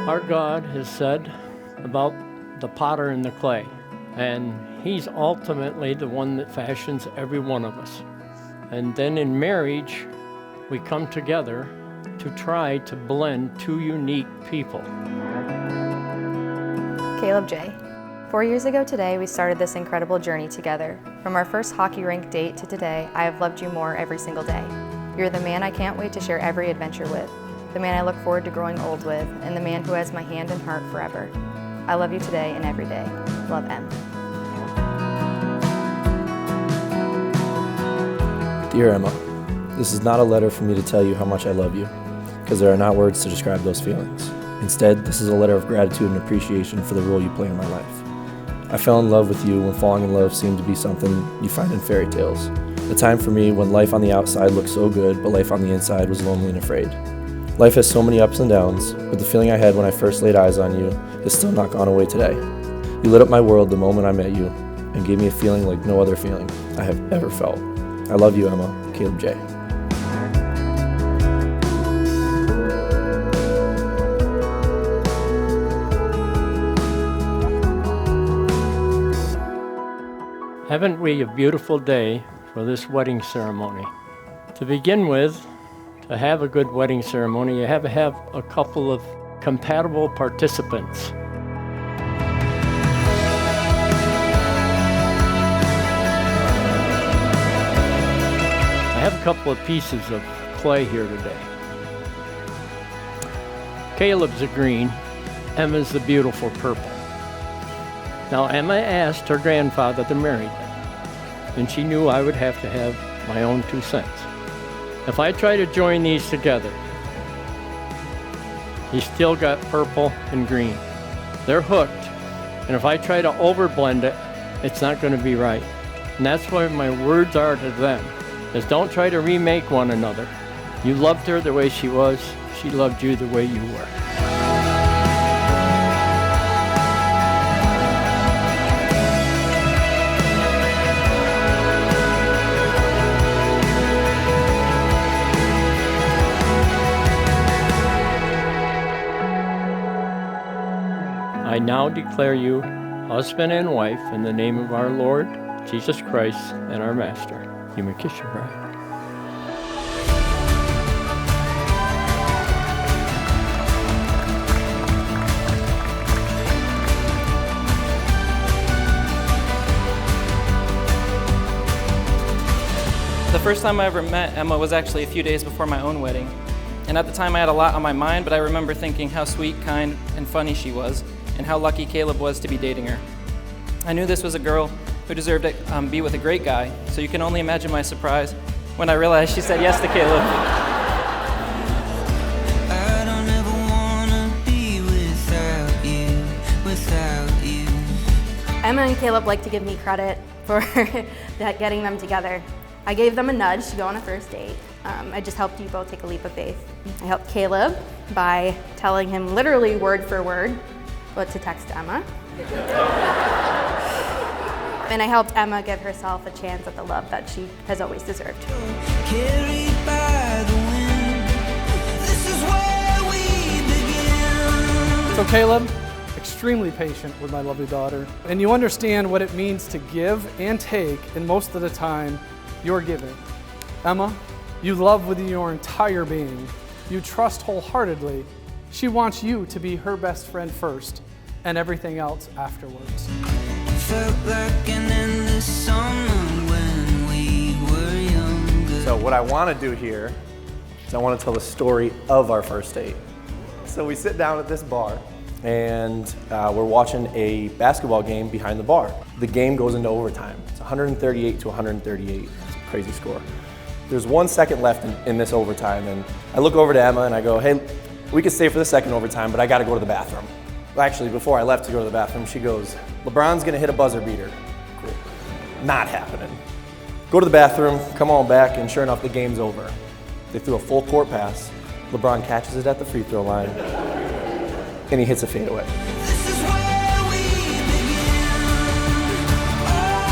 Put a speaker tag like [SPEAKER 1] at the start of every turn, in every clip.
[SPEAKER 1] Our God has said about the potter and the clay, and He's ultimately the one that fashions every one of us. And then in marriage, we come together to try to blend two unique people.
[SPEAKER 2] Caleb J. 4 years ago today, we started this incredible journey together. From our first hockey rink date to today, I have loved you more every single day. You're the man I can't wait to share every adventure with, the man I look forward to growing old with, and the man who has my hand and heart forever. I love you today and every day. Love, M.
[SPEAKER 3] Dear Emma, this is not a letter for me to tell you how much I love you, because there are not words to describe those feelings. Instead, this is a letter of gratitude and appreciation for the role you play in my life. I fell in love with you when falling in love seemed to be something you find in fairy tales. A time for me when life on the outside looked so good, but life on the inside was lonely and afraid. Life has so many ups and downs, but the feeling I had when I first laid eyes on you has still not gone away today. You lit up my world the moment I met you and gave me a feeling like no other feeling I have ever felt. I love you, Emma. Caleb J.
[SPEAKER 1] Haven't we a beautiful day for this wedding ceremony? To begin with, to have a good wedding ceremony, you have to have a couple of compatible participants. I have a couple of pieces of clay here today. Caleb's a green, Emma's the beautiful purple. Now, Emma asked her grandfather to marry them, and she knew I would have to have my own 2 cents. If I try to join these together, you still got purple and green. They're hooked, and if I try to overblend it, it's not going to be right. And that's why my words are to them, is don't try to remake one another. You loved her the way she was, she loved you the way you were. I now declare you husband and wife in the name of our Lord, Jesus Christ, and our Master. You may kiss your bride.
[SPEAKER 4] The first time I ever met Emma was actually a few days before my own wedding. And at the time I had a lot on my mind, but I remember thinking how sweet, kind, and funny she was, and how lucky Caleb was to be dating her. I knew this was a girl who deserved to be with a great guy, so you can only imagine my surprise when I realized she said yes to Caleb.
[SPEAKER 5] I don't ever wanna be without you.
[SPEAKER 2] Emma and Caleb like to give me credit for getting them together. I gave them a nudge to go on a first date. I just helped you both take a leap of faith. I helped Caleb by telling him literally word for word what to text Emma. And I helped Emma give herself a chance at the love that she has always deserved.
[SPEAKER 5] Carried by the wind. This is where we begin.
[SPEAKER 6] So Caleb, extremely patient with my lovely daughter, and you understand what it means to give and take, and most of the time, you're giving. Emma, you love with your entire being. You trust wholeheartedly. She wants you to be her best friend first, and everything else afterwards.
[SPEAKER 5] Felt like an endless summer when we were younger.
[SPEAKER 3] So what I want to do here is I want to tell the story of our first date. So we sit down at this bar, and we're watching a basketball game behind the bar. The game goes into overtime. It's 138 to 138. It's a crazy score. There's 1 second left in this overtime, and I look over to Emma and I go, hey, we could stay for the second overtime, but I got to go to the bathroom. Actually, before I left to go to the bathroom, she goes, LeBron's going to hit a buzzer beater. Cool. Not happening. Go to the bathroom, come on back, and sure enough, the game's over. They threw a full court pass. LeBron catches it at the free throw line, and he hits a fadeaway.
[SPEAKER 5] This is where we begin. Oh,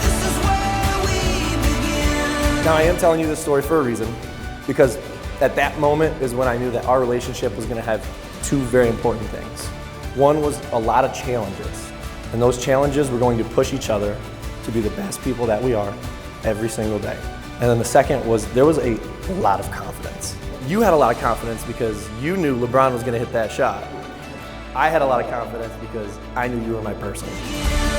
[SPEAKER 5] this is where we begin.
[SPEAKER 3] Now, I am telling you this story for a reason, because At that moment is when I knew that our relationship was going to have two very important things. One was a lot of challenges, and those challenges were going to push each other to be the best people that we are every single day. And then the second was there was a lot of confidence. You had a lot of confidence because you knew LeBron was going to hit that shot. I had a lot of confidence because I knew you were my person.